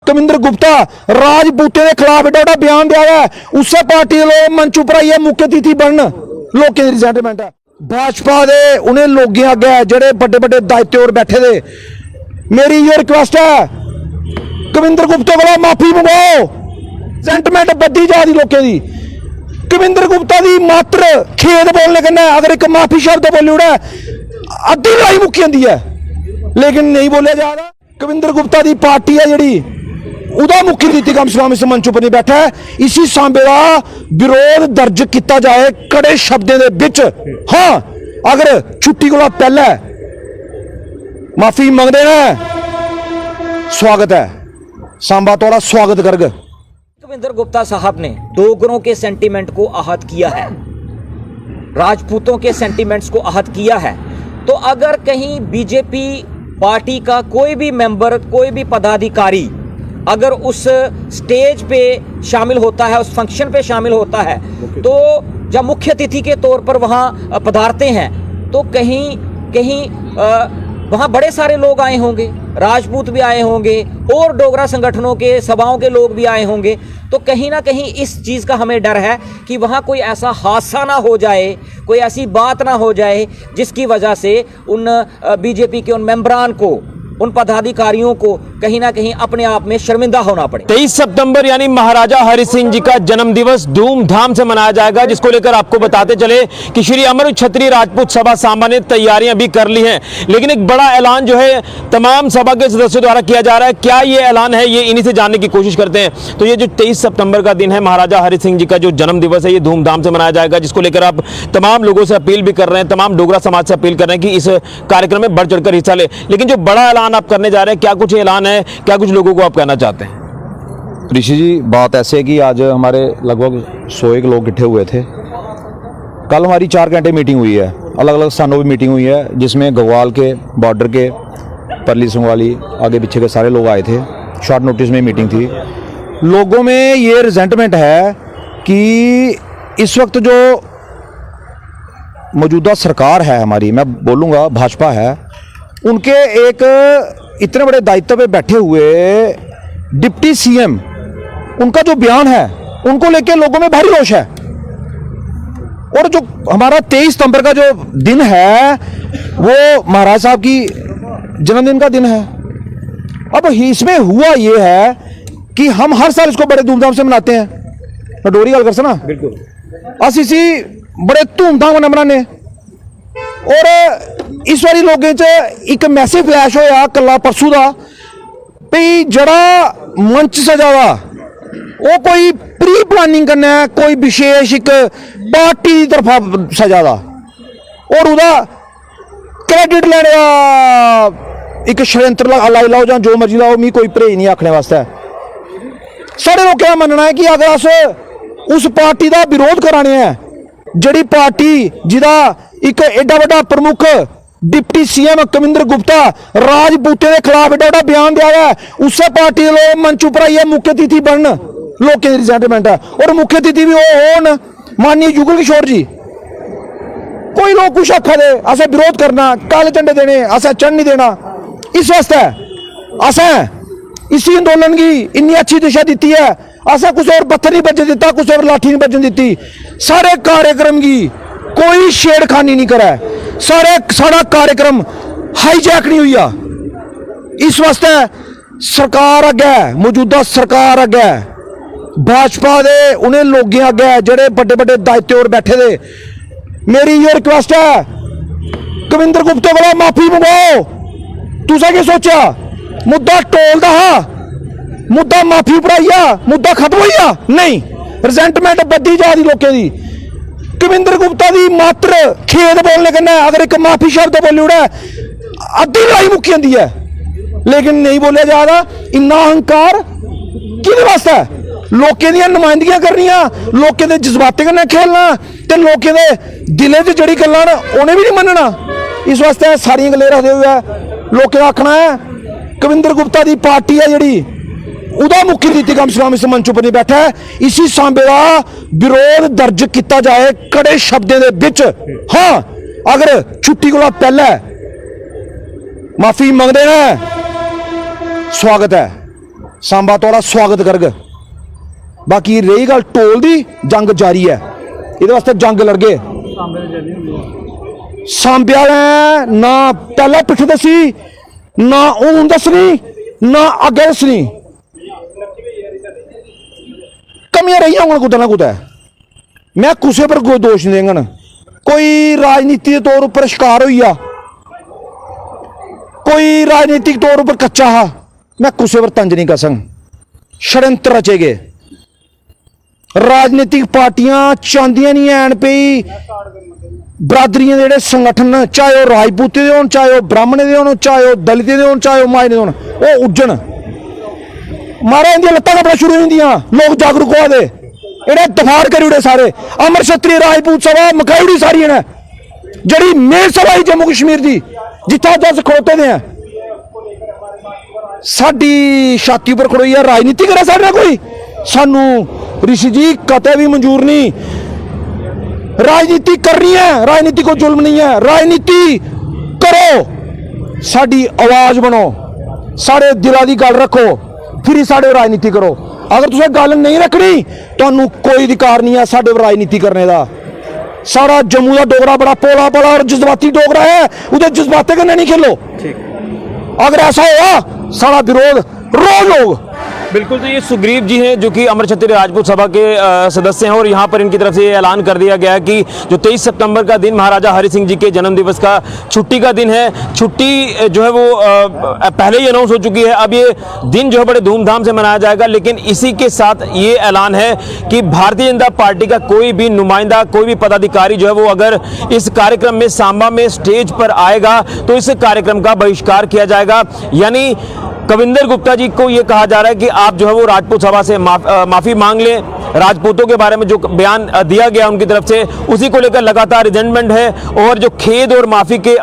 कविंद्र गुप्ता राजपूतों के खिलाफ एडा एडा बयान दिया है, उससे पार्टी के लोग मंच उपर आइए मुख्य अतिथि बनन, लोगों की रिजेंटमेंट है। भाजपा के उन्हें लोगों अगे जेडे बड़े बड़े दायित्व बैठे दे, मेरी ये रिक्वेस्ट है कविंद्र गुप्ता को माफी मंगाओ, रिजेंटमेंट बदी जा रही लोगों की। कविंद्र गुप्ता की मात्र खेद बोलने कन्नै अगर एक माफी शब्द बोली उड़ा अद्धी लड़ाई मुक्की जाती है, लेकिन नहीं बोलिया जा रहा। कविंद्र गुप्ता की पार्टी है जी उदा मुख्य नीति कम से कम इस मंच पर नहीं बैठा है, इसी सांबे का विरोध दर्ज किया जाए कड़े शब्दों के बिच। हाँ अगर छुट्टी को पहले माफी मंगते हैं स्वागत है, सांबा थोड़ा स्वागत करग। कविंद्र गुप्ता साहब ने डोगरों के सेंटीमेंट को आहत किया है, राजपूतों के सेंटीमेंट्स को आहत किया है, तो अगर कहीं बीजेपी पार्टी का कोई भी मेंबर, कोई भी पदाधिकारी अगर उस स्टेज पे शामिल होता है, उस फंक्शन पे शामिल होता है, तो जब मुख्य अतिथि के तौर पर वहाँ पधारते हैं तो कहीं कहीं वहाँ बड़े सारे लोग आए होंगे, राजपूत भी आए होंगे और डोगरा संगठनों के सभाओं के लोग भी आए होंगे, तो कहीं ना कहीं इस चीज़ का हमें डर है कि वहाँ कोई ऐसा हादसा ना हो जाए, कोई ऐसी बात ना हो जाए जिसकी वजह से उन बीजेपी के उन मेंबरान को, उन पदाधिकारियों को कहीं ना कहीं अपने आप में शर्मिंदा होना पड़े। 23 सितंबर यानी महाराजा हरि सिंह जी का जन्म दिवस धूमधाम से मनाया जाएगा, जिसको लेकर आपको बताते चले कि श्री अमर क्षत्रिय राजपूत सभा सांबा ने तैयारियां भी कर ली हैं, लेकिन एक बड़ा ऐलान जो है तमाम सभा के सदस्यों द्वारा किया जा रहा है। क्या ये ऐलान है, ये इन्हीं से जानने की कोशिश करते हैं। तो ये जो 23 सितंबर का दिन है, महाराजा हरि सिंह जी का जो जन्म दिवस है, ये धूमधाम से मनाया जाएगा, जिसको लेकर आप तमाम लोगों से अपील भी कर रहे हैं, तमाम डोगरा समाज से अपील कर रहे हैं कि इस कार्यक्रम में बढ़ चढ़कर हिस्सा ले। लेकिन जो बड़ा ऐलान आप करने जा रहे हैं, क्या कुछ ऐलान है, क्या कुछ लोगों को आप कहना चाहते हैं? ऋषि जी बात ऐसे है कि आज हमारे लगभग 101 लोग इकट्ठे हुए थे। कल हमारी 4 घंटे मीटिंग हुई है, अलग अलग स्थानों पर मीटिंग हुई है, जिसमें गगवाल के बॉर्डर के परली संगवाली आगे पीछे के सारे लोग आए थे। शॉर्ट नोटिस में मीटिंग थी। लोगों में ये रिजेंटमेंट है कि इस वक्त जो मौजूदा सरकार है हमारी, मैं बोलूँगा भाजपा है, उनके एक इतने बड़े दायित्व पे बैठे हुए डिप्टी सीएम, उनका जो बयान है उनको लेके लोगों में भारी रोष है। और जो हमारा 23 सितंबर का जो दिन है वो महाराज साहब की जन्मदिन का दिन है। अब इसमें हुआ ये है कि हम हर साल इसको बड़े धूमधाम से मनाते हैं। डोरी गल कर ना, बिल्कुल अस इसी बड़े धूमधाम ने मनाने। और इस बारी लोगों च एक मैसेज फ्लैश होया कला परसों का भी जड़ा मंच सजा वा वो कोई प्री प्लानिंग करना है, कोई विशेष एक पार्टी की तरफा सजा दा और उदा क्रेडिट लेने एक षडयंत्र लाई लाओ या जो मर्जी लाओ, मी कोई परहेज नहीं आखने वास्ते। साढ़े लोगों का मनना है कि अगर अस उस पार्टी का विरोध कराने हैं, जड़ी पार्टी जिदा एक एडा बड़ा प्रमुख डिप्टी सीएम कविंद्र गुप्ता राजपूतों के खिलाफ एडा एडा बयान दिया है, उससे पार्टी के लोग मंच उपर आइए मुख्य अतिथि बनन, लोगों की रिजेंटमेंट है। और मुख्य अतिथि भी वो होन माननीय जुगल किशोर जी। कोई लोग कुछ आखा दे असें विरोध करना, काले झंडे देने, असें चढ़ नहीं देना, इस वास्ते असें इसी आंदोलन की इन्नी अच्छी दिशा दी है। असें कुछ और पत्थर नहीं बजन दिता, कुछ और लाठी नहीं बजन दी, सारे कार्यक्रम की कोई छेड़खानी नहीं करा, सारा कार्यक्रम हाईजैक नहीं हुआ। इस वास्ते सरकार अगे, मौजूदा सरकार अगे, भाजपा दे उन्हें लोगों अगे जेडे बड़े बड़े दायित्व बैठे दे, मेरी ये रिक्वेस्ट है कविंद्र गुप्ता को माफी मंगाओ। तुसा क्या सोचा मुद्दा टोलदा हा, मुद्दा माफी पढ़ाइया, मुद्दा खत्म होइया नहीं, रिजेंटमेंट बदी जा रही लोगों की। कविंद्र गुप्ता की मात्र खेद बोलने कन्नै अगर एक माफी शब्द बोली उड़ा अद्धी लड़ाई मुक्की जाती है, लेकिन नहीं बोलिया जा रहा। इन्ना अहंकार किहदे वास्ते? लोकें दियां नुमाइंदगियां करनियां, लोकें दे जज्बातें कन्नै खेलना ते लोकें दे दिलें च जड़ी गल्लां न उन्हें भी नहीं मनना। इस वास्ते सारियां गल्लां रखदे हुए लोकें दा आखना है कविंद्र गुप्ता की पार्टी है जड़ी उदा मुख्य नीति कम से कम इस मंच पर नहीं बैठा है, इसी सांबे का विरोध दर्ज किया जाए कड़े शब्दों के बिच। हाँ अगर छुट्टी को पहले माफी मंगते हैं स्वागत है, सांबा थोड़ा स्वागत करग। बाकी रही गल टोल दी, जंग जारी है, ये वास्ते जंग लड़ गए। सांबे वाले ना पहला पिठ दसी, ना हूं दसनी, ना अगे दसनी, कमियां रही होंगे कुतै ना कुतै। मैं किसी पर कोई दोष नहीं देंगन। कोई राजनीति के तौर पर शिकार हो गया, कोई राजनीतिक तौर पर कच्चा हा, मैं किसी पर तंज नहीं कर सकता। षडयंत्र रचे गए। राजनीतिक पार्टियां चाहदियां नहीं हैन पई बरादरियां दे संगठन, चाहे वह राजपूते दे होन, चाहे वह ब्राह्मणे दे होन, चाहे वह दलितें दे होन, चाहे वह मायने दे होन, वो उज्जण मारा इंदियां लत्तां कपड़ा शुरू होंदियां। लोग जागरूक होआ दे, इन्हें दफाड़ करी उड़े सारे। अमर क्षत्रिय राजपूत सभा मकाई उड़ी सारी इन्हें, जड़ी मेन सभा ही जम्मू कश्मीर की, जिथा दस खड़ोते दे हैं। साडी छाती पर खड़ोई है राजनीति करे साढ़े कोई, सानू ऋषि जी कते भी मंजूर नहीं। राजनीति करनी है, राजनीति को जुल्म नहीं है। राजनीति करो, साडी आवाज बनो, साढ़े दिला दी गल रखो, फिर ही साढ़े राजनीति करो। अगर तुसें गल नहीं रखनी, तुहानू कोई अधिकार नहीं है साढ़े राजनीति करने का। सारा जम्मू का डोगरा बड़ा भोला भला और जज्बाती डोगरा है, उधर जज्बाते कन्नै नहीं खेलो। अगर ऐसा हुआ सारा विरोध रोज लोग। बिल्कुल, तो ये सुग्रीव जी हैं जो कि अमर क्षत्रिय राजपूत सभा के सदस्य हैं और यहाँ पर इनकी तरफ से ये ऐलान कर दिया गया है कि जो 23 सितंबर का दिन महाराजा हरि सिंह जी के जन्म दिवस का छुट्टी का दिन है। छुट्टी जो है वो पहले ही अनाउंस हो चुकी है। अब ये दिन जो है बड़े धूमधाम से मनाया जाएगा, लेकिन इसी के साथ ये ऐलान है कि भारतीय जनता पार्टी का कोई भी नुमाइंदा, कोई भी पदाधिकारी जो है वो अगर इस कार्यक्रम में सांबा में स्टेज पर आएगा तो इस कार्यक्रम का बहिष्कार किया जाएगा। यानी कविंदर गुप्ता जी को यह कहा जा रहा है कि आप जो है वो राजपूत सभा से माफी मांग लें। राजपूतों के बारे में जो बयान दिया गया उनकी तरफ से, उसी को लेकर लगातार रिजेंटमेंट है और जो खेद और माफी के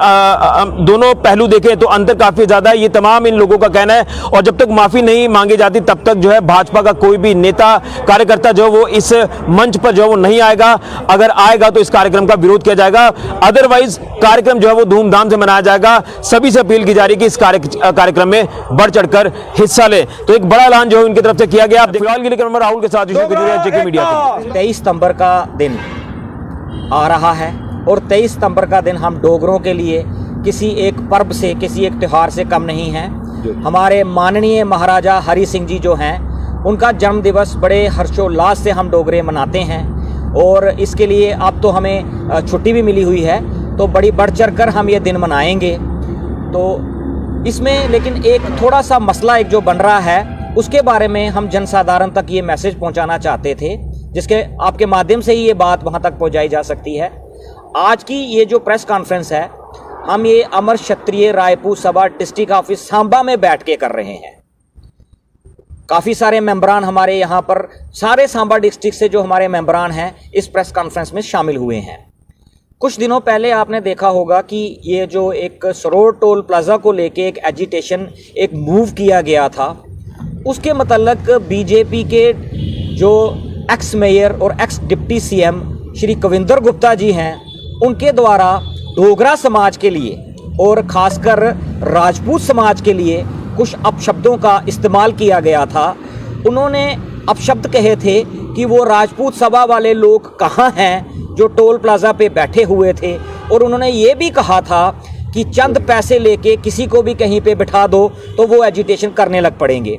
दोनों पहलू देखें तो अंतर काफी ज्यादा है। ये तमाम इन लोगों का कहना है और जब तक माफी नहीं मांगी जाती तब तक जो है भाजपा का कोई भी नेता कार्यकर्ता जो है वो इस मंच पर जो है वो नहीं आएगा। अगर आएगा तो इस कार्यक्रम का विरोध किया जाएगा, अदरवाइज कार्यक्रम जो है वो धूमधाम से मनाया जाएगा। सभी से अपील की जा रही है कि इस कार्यक्रम में बढ़ चढ़कर हिस्सा ले। तो एक बड़ा ऐलान जो है उनकी तरफ से किया गया। फिलहाल के लिए राहुल के साथ जेके मीडिया के 23 सितंबर का दिन आ रहा है और 23 सितंबर का दिन हम डोगरों के लिए किसी एक पर्व से, किसी एक त्यौहार से कम नहीं है। हमारे माननीय महाराजा हरि सिंह जी जो हैं, उनका जन्म दिवस बड़े हर्षोल्लास से हम डोगरे मनाते हैं और इसके लिए अब तो हमें छुट्टी भी मिली हुई है, तो बड़ी बढ़ चढ़ कर हम ये दिन मनाएंगे। तो इसमें लेकिन एक थोड़ा सा मसला एक जो बन रहा है, उसके बारे में हम जनसाधारण तक ये मैसेज पहुंचाना चाहते थे, जिसके आपके माध्यम से ही ये बात वहां तक पहुंचाई जा सकती है। आज की ये जो प्रेस कॉन्फ्रेंस है, हम ये अमर क्षत्रिय राजपूत सभा डिस्ट्रिक्ट ऑफिस सांबा में बैठ के कर रहे हैं। काफ़ी सारे मेंबरान हमारे यहाँ पर, सारे सांबा डिस्ट्रिक्ट से जो हमारे मेंबरान हैं इस प्रेस कॉन्फ्रेंस में शामिल हुए हैं। कुछ दिनों पहले आपने देखा होगा कि ये जो एक सरोड टोल प्लाजा को लेके एक एजिटेशन, एक मूव किया गया था, उसके मतलब बीजेपी के जो एक्स मेयर और ex deputy CM Shri Kavinder Gupta ji हैं, उनके द्वारा डोगरा समाज के लिए और खासकर राजपूत समाज के लिए कुछ अपशब्दों का इस्तेमाल किया गया था। उन्होंने अपशब्द कहे थे कि वो राजपूत सभा वाले लोग कहाँ हैं जो टोल प्लाजा पे बैठे हुए थे, और उन्होंने ये भी कहा था कि चंद पैसे लेके किसी को भी कहीं पे बिठा दो तो वो एजिटेशन करने लग पड़ेंगे।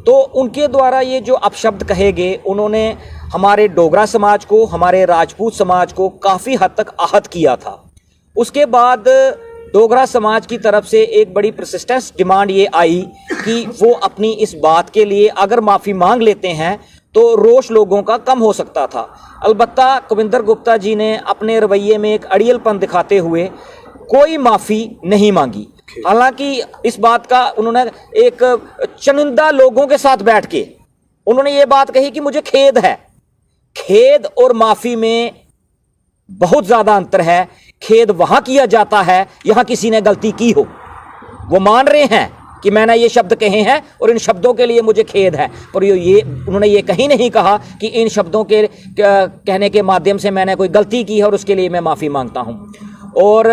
तो उनके द्वारा ये जो अपशब्द कहे गए, उन्होंने हमारे डोगरा समाज को, हमारे राजपूत समाज को काफ़ी हद तक आहत किया था। उसके बाद डोगरा समाज की तरफ से एक बड़ी परसिस्टेंस डिमांड ये आई कि वो अपनी इस बात के लिए अगर माफ़ी मांग लेते हैं तो रोष लोगों का कम हो सकता था। अलबत्ता कविंदर गुप्ता जी ने अपने रवैये में एक अड़ियलपन दिखाते हुए कोई माफ़ी नहीं मांगी। हालांकि इस बात का उन्होंने एक चुनिंदा लोगों के साथ बैठ के उन्होंने ये बात कही कि मुझे खेद है। खेद और माफ़ी में बहुत ज़्यादा अंतर है। खेद वहाँ किया जाता है यहाँ किसी ने गलती की हो, वो मान रहे हैं कि मैंने ये शब्द कहे हैं और इन शब्दों के लिए मुझे खेद है, पर ये उन्होंने ये कहीं नहीं कहा कि इन शब्दों के कहने के माध्यम से मैंने कोई गलती की है और उसके लिए मैं माफ़ी मांगता हूँ। और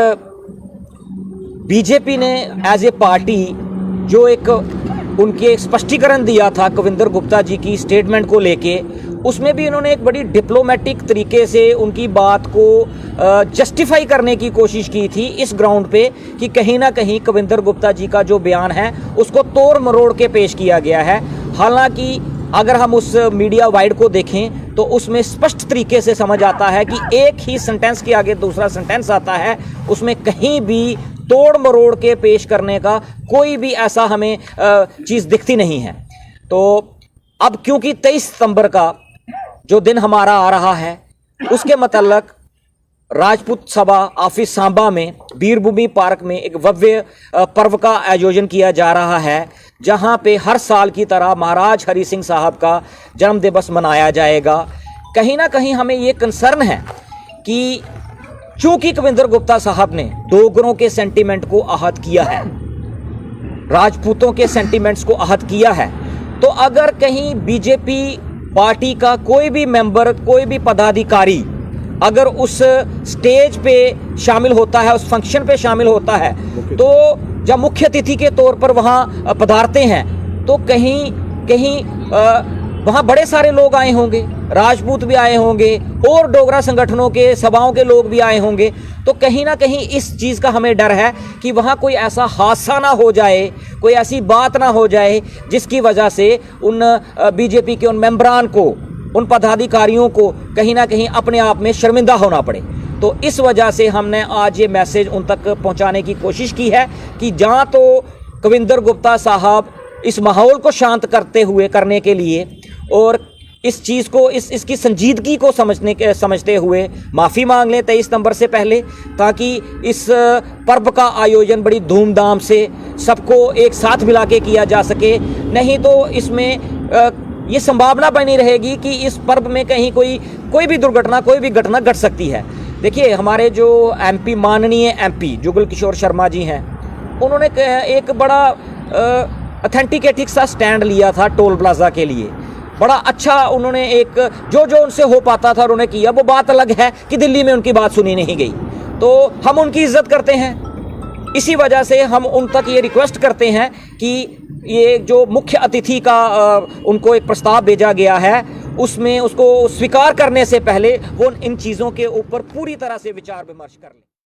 बीजेपी ने एज ए पार्टी जो एक उनके स्पष्टीकरण दिया था कविंदर गुप्ता जी की स्टेटमेंट को लेके, उसमें भी इन्होंने एक बड़ी डिप्लोमेटिक तरीके से उनकी बात को जस्टिफाई करने की कोशिश की थी इस ग्राउंड पे कि कहीं ना कहीं कविंदर गुप्ता जी का जो बयान है उसको तोड़ मरोड़ के पेश किया गया है। हालांकि अगर हम उस मीडिया वाइड को देखें तो उसमें स्पष्ट तरीके से समझ आता है कि एक ही सेंटेंस के आगे दूसरा सेंटेंस आता है, उसमें कहीं भी तोड़ मरोड़ के पेश करने का कोई भी ऐसा हमें चीज़ दिखती नहीं है। तो अब क्योंकि 23 सितंबर का जो दिन हमारा आ रहा है उसके मतलब राजपूत सभा ऑफिस सांबा में वीरभूमि पार्क में एक भव्य पर्व का आयोजन किया जा रहा है, जहां पे हर साल की तरह महाराज हरि सिंह साहब का जन्म दिवस मनाया जाएगा। कहीं ना कहीं हमें ये कंसर्न है कि चूंकि कविंदर गुप्ता साहब ने डोगरों के सेंटीमेंट को आहत किया है, राजपूतों के सेंटीमेंट्स को आहत किया है, तो अगर कहीं बीजेपी पार्टी का कोई भी मेंबर, कोई भी पदाधिकारी अगर उस स्टेज पे शामिल होता है, उस फंक्शन पे शामिल होता है, तो जब मुख्य अतिथि के तौर पर वहाँ पधारते हैं तो कहीं कहीं वहाँ बड़े सारे लोग आए होंगे, राजपूत भी आए होंगे और डोगरा संगठनों के सभाओं के लोग भी आए होंगे। तो कहीं ना कहीं इस चीज़ का हमें डर है कि वहाँ कोई ऐसा हादसा ना हो जाए, कोई ऐसी बात ना हो जाए जिसकी वजह से उन बीजेपी के उन मेंबरान को, उन पदाधिकारियों को कहीं ना कहीं अपने आप में शर्मिंदा होना पड़े। तो इस वजह से हमने आज ये मैसेज उन तक पहुंचाने की कोशिश की है कि जहाँ तो कविंदर गुप्ता साहब इस माहौल को शांत करने के लिए और इस चीज़ को इसकी संजीदगी को समझते हुए माफ़ी मांग लें 23 सितंबर से पहले, ताकि इस पर्व का आयोजन बड़ी धूमधाम से सबको एक साथ मिला के किया जा सके। नहीं तो इसमें ये संभावना बनी रहेगी कि इस पर्व में कहीं कोई भी दुर्घटना, कोई भी घटना घट सकती है। देखिए, हमारे जो एमपी, माननीय एमपी जुगल किशोर शर्मा जी हैं, उन्होंने एक बड़ा ऑथेंटिकेटिक सा स्टैंड लिया था टोल प्लाजा के लिए। बड़ा अच्छा उन्होंने एक जो उनसे हो पाता था उन्होंने किया। वो बात अलग है कि दिल्ली में उनकी बात सुनी नहीं गई, तो हम उनकी इज्जत करते हैं। इसी वजह से हम उन तक ये रिक्वेस्ट करते हैं कि ये जो मुख्य अतिथि का उनको एक प्रस्ताव भेजा गया है, उसमें उसको स्वीकार करने से पहले वो इन चीज़ों के ऊपर पूरी तरह से विचार विमर्श कर लें।